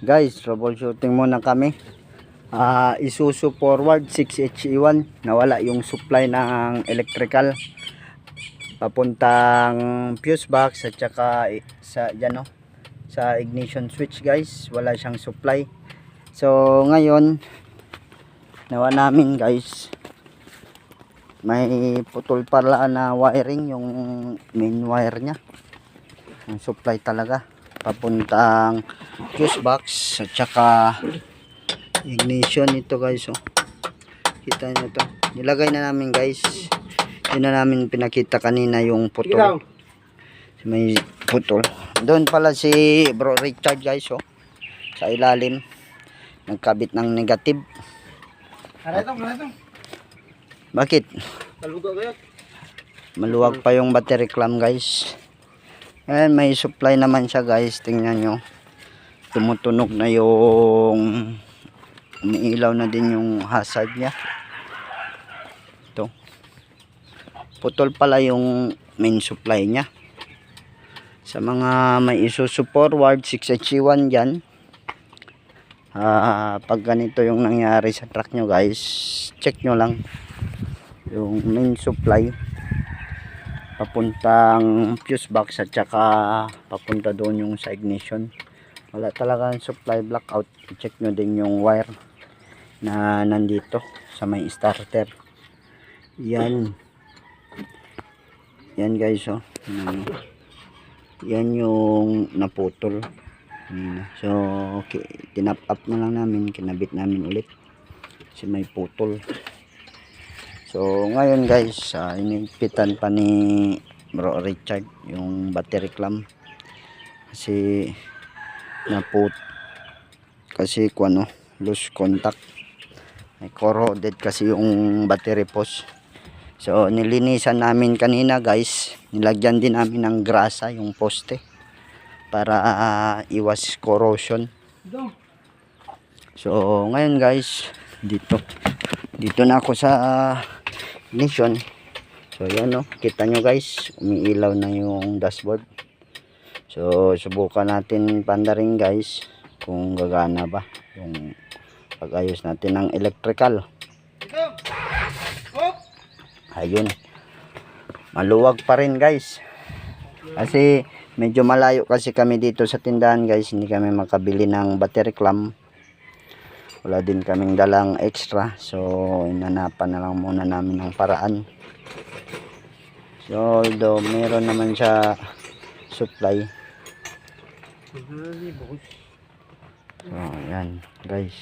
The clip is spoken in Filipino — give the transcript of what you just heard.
Guys, troubleshooting muna kami. Isuzu forward 6HE1, nawala yung supply ng electrical papuntang fuse box at saka sa dyan, no, sa ignition switch. Guys, wala siyang supply. So ngayon nawa namin, guys, may putol pala na wiring, yung main wire nya, yung supply talaga papuntang fuse box at saka ignition. Ito, guys, oh, kita nyo to, nilagay na namin, guys. Yun na namin pinakita kanina, yung putol, may putol doon pala si Bro Richard, guys, oh, sa ilalim nagkabit ng negative. Bakit? Maluwag pa yung battery clamp, guys. Ayan, may supply naman siya, guys. Tingnan nyo, tumutunog na yung, umiilaw na din yung hazard nya. Ito, putol pala yung main supply nya. Sa mga may Isuzu forward 6HE1 dyan, pag ganito yung nangyari sa truck nyo, guys, check nyo lang yung main supply papuntang fuse box at saka papunta doon yung sa ignition. Wala talaga ang supply, blackout. Check nyo din yung wire na nandito sa may starter. Yan, guys, oh. Yan yung naputol. So okay, tinap up na lang namin, kinabit namin ulit kasi may putol. So ngayon, guys, inigpitan pa ni Bro Richard yung battery clamp kasi kasi loose contact, may corroded kasi yung battery post. So nilinisan namin kanina, guys, nilagyan din namin ng grasa yung poste para iwas corrosion. So ngayon, guys, dito na ako sa ignition. So yan, no, kita nyo, guys, umiilaw na yung dashboard. So subukan natin pandaring, guys, kung gagana ba yung pag-ayos natin ng electrical. Ayun, maluwag pa rin, guys, kasi medyo malayo kasi kami dito sa tindahan, guys. Hindi kami makabili ng battery clamp, wala din kaming dalang extra, so inanapan na lang muna namin ng paraan. So although meron naman siya supply. So yan, guys.